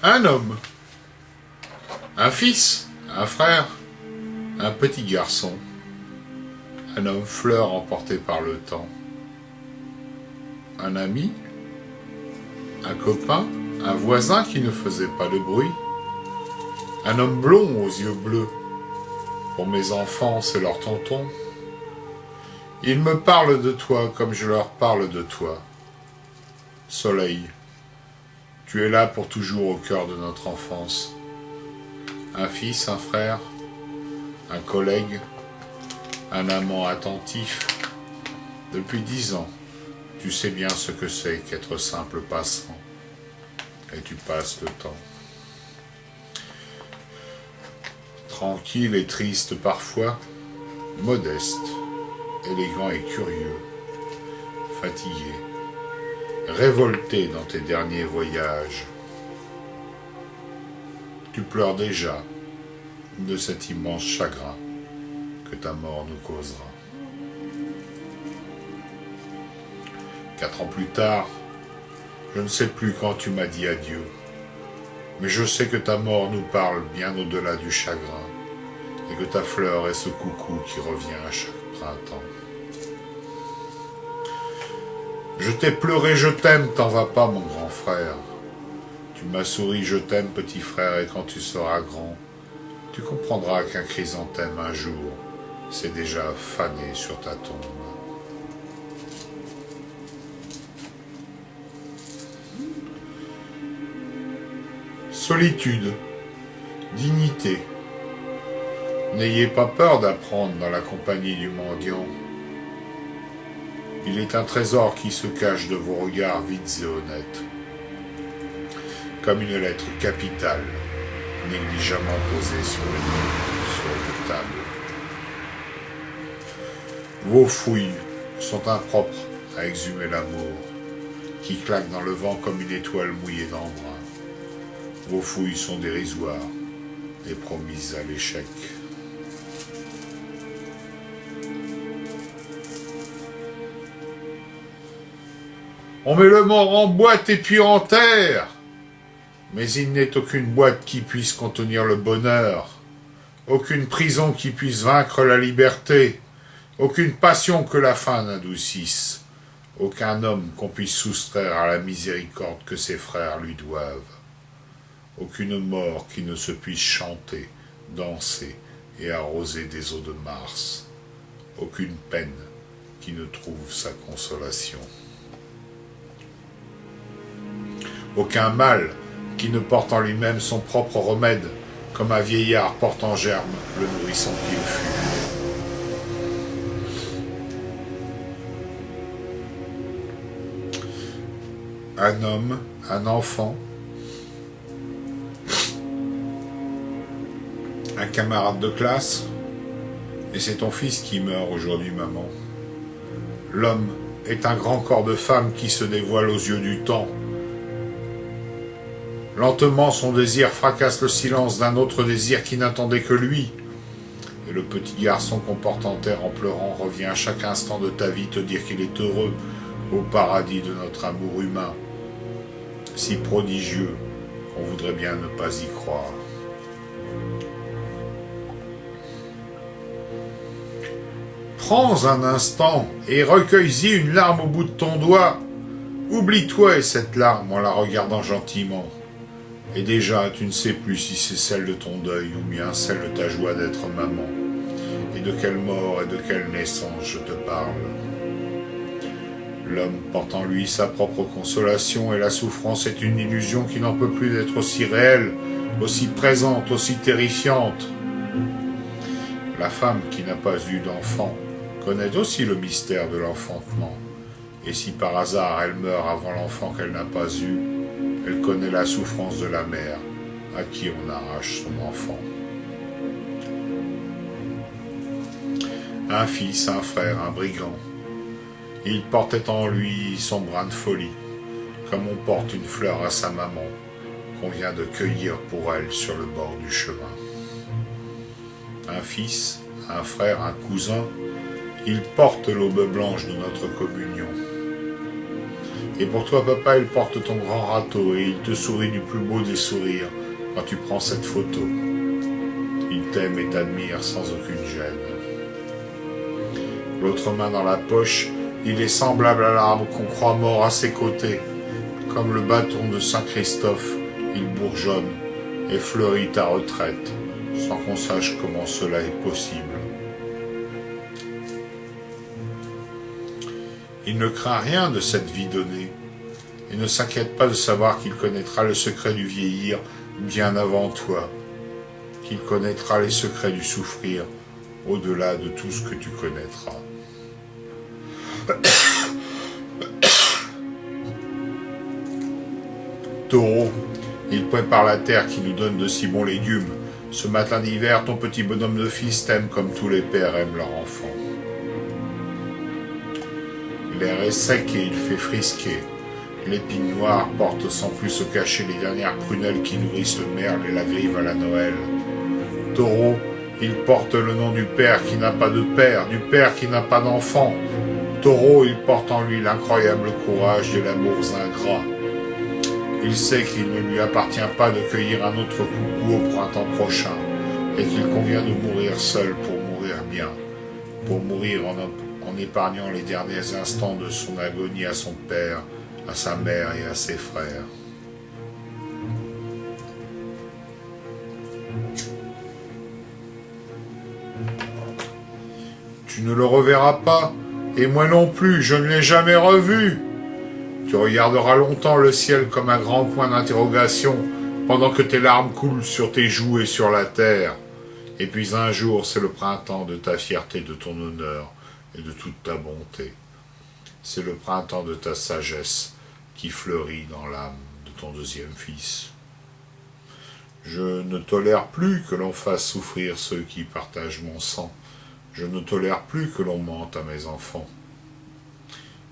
Un homme, un fils, un frère, un petit garçon, un homme fleur emporté par le temps, un ami, un copain, un voisin qui ne faisait pas de bruit, un homme blond aux yeux bleus, pour mes enfants c'est leur tonton. Ils me parlent de toi comme je leur parle de toi. Soleil, tu es là pour toujours au cœur de notre enfance. Un fils, un frère, un collègue, un amant attentif. Depuis 10 ans, tu sais bien ce que c'est qu'être simple passant. Et tu passes le temps. Tranquille et triste parfois, modeste, élégant et curieux, fatigué, révolté dans tes derniers voyages. Tu pleures déjà de cet immense chagrin que ta mort nous causera. 4 ans plus tard, je ne sais plus quand tu m'as dit adieu, mais je sais que ta mort nous parle bien au-delà du chagrin, et que ta fleur est ce coucou qui revient à chaque printemps. Je t'ai pleuré, je t'aime, t'en vas pas mon grand frère. Tu m'as souri, je t'aime petit frère, et quand tu seras grand, tu comprendras qu'un chrysanthème un jour s'est déjà fané sur ta tombe. Solitude, dignité. N'ayez pas peur d'apprendre dans la compagnie du mendiant. Il est un trésor qui se cache de vos regards vides et honnêtes, comme une lettre capitale, négligemment posée sur une table. Vos fouilles sont impropres à exhumer l'amour, qui claque dans le vent comme une étoile mouillée d'embrun. Vos fouilles sont dérisoires et promises à l'échec. On met le mort en boîte et puis en terre. Mais il n'est aucune boîte qui puisse contenir le bonheur, aucune prison qui puisse vaincre la liberté, aucune passion que la faim n'adoucisse, aucun homme qu'on puisse soustraire à la miséricorde que ses frères lui doivent, aucune mort qui ne se puisse chanter, danser et arroser des eaux de Mars, aucune peine qui ne trouve sa consolation. Aucun mal qui ne porte en lui-même son propre remède, comme un vieillard porte en germe le nourrisson qu'il fut. Un homme, un enfant, un camarade de classe, et c'est ton fils qui meurt aujourd'hui, maman. L'homme est un grand corps de femme qui se dévoile aux yeux du temps. Lentement, son désir fracasse le silence d'un autre désir qui n'attendait que lui. Et le petit garçon qu'on porte en terre en pleurant revient à chaque instant de ta vie te dire qu'il est heureux au paradis de notre amour humain, si prodigieux qu'on voudrait bien ne pas y croire. Prends un instant et recueille-y une larme au bout de ton doigt. Oublie-toi et cette larme en la regardant gentiment. Et déjà, tu ne sais plus si c'est celle de ton deuil ou bien celle de ta joie d'être maman. Et de quelle mort et de quelle naissance je te parle. L'homme porte en lui sa propre consolation et la souffrance est une illusion qui n'en peut plus d'être aussi réelle, aussi présente, aussi terrifiante. La femme qui n'a pas eu d'enfant connaît aussi le mystère de l'enfantement. Et si par hasard elle meurt avant l'enfant qu'elle n'a pas eu, elle connaît la souffrance de la mère à qui on arrache son enfant. Un fils, un frère, un brigand. Il portait en lui son brin de folie, comme on porte une fleur à sa maman, qu'on vient de cueillir pour elle sur le bord du chemin. Un fils, un frère, un cousin, il porte l'aube blanche de notre communion. Et pour toi, papa, il porte ton grand râteau et il te sourit du plus beau des sourires quand tu prends cette photo. Il t'aime et t'admire sans aucune gêne. L'autre main dans la poche, il est semblable à l'arbre qu'on croit mort à ses côtés. Comme le bâton de Saint-Christophe, il bourgeonne et fleurit ta retraite, sans qu'on sache comment cela est possible. Il ne craint rien de cette vie donnée, et ne s'inquiète pas de savoir qu'il connaîtra le secret du vieillir bien avant toi, qu'il connaîtra les secrets du souffrir au-delà de tout ce que tu connaîtras. Taureau, il prépare la terre qui nous donne de si bons légumes. Ce matin d'hiver, ton petit bonhomme de fils t'aime comme tous les pères aiment leur enfant. L'air est sec et il fait frisquer. L'épine noire porte sans plus se cacher les dernières prunelles qui nourrissent le merle et la grive à la Noël. Taureau, il porte le nom du père qui n'a pas de père, du père qui n'a pas d'enfant. Taureau, il porte en lui l'incroyable courage de l'amour ingrat. Il sait qu'il ne lui appartient pas de cueillir un autre coucou au printemps prochain, et qu'il convient de mourir seul pour mourir bien, pour mourir en épargnant les derniers instants de son agonie à son père, à sa mère et à ses frères. Tu ne le reverras pas, et moi non plus, je ne l'ai jamais revu. Tu regarderas longtemps le ciel comme un grand point d'interrogation, pendant que tes larmes coulent sur tes joues et sur la terre. Et puis un jour, c'est le printemps de ta fierté, de ton honneur et de toute ta bonté. C'est le printemps de ta sagesse qui fleurit dans l'âme de ton deuxième fils. Je ne tolère plus que l'on fasse souffrir ceux qui partagent mon sang. Je ne tolère plus que l'on mente à mes enfants.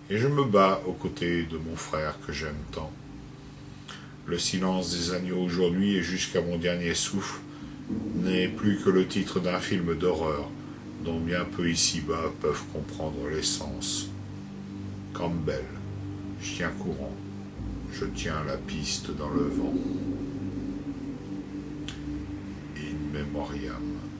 Et je me bats aux côtés de mon frère que j'aime tant. Le silence des agneaux aujourd'hui et jusqu'à mon dernier souffle n'est plus que le titre d'un film d'horreur dont bien peu ici-bas peuvent comprendre l'essence. Campbell, chien courant, je tiens la piste dans le vent. In memoriam.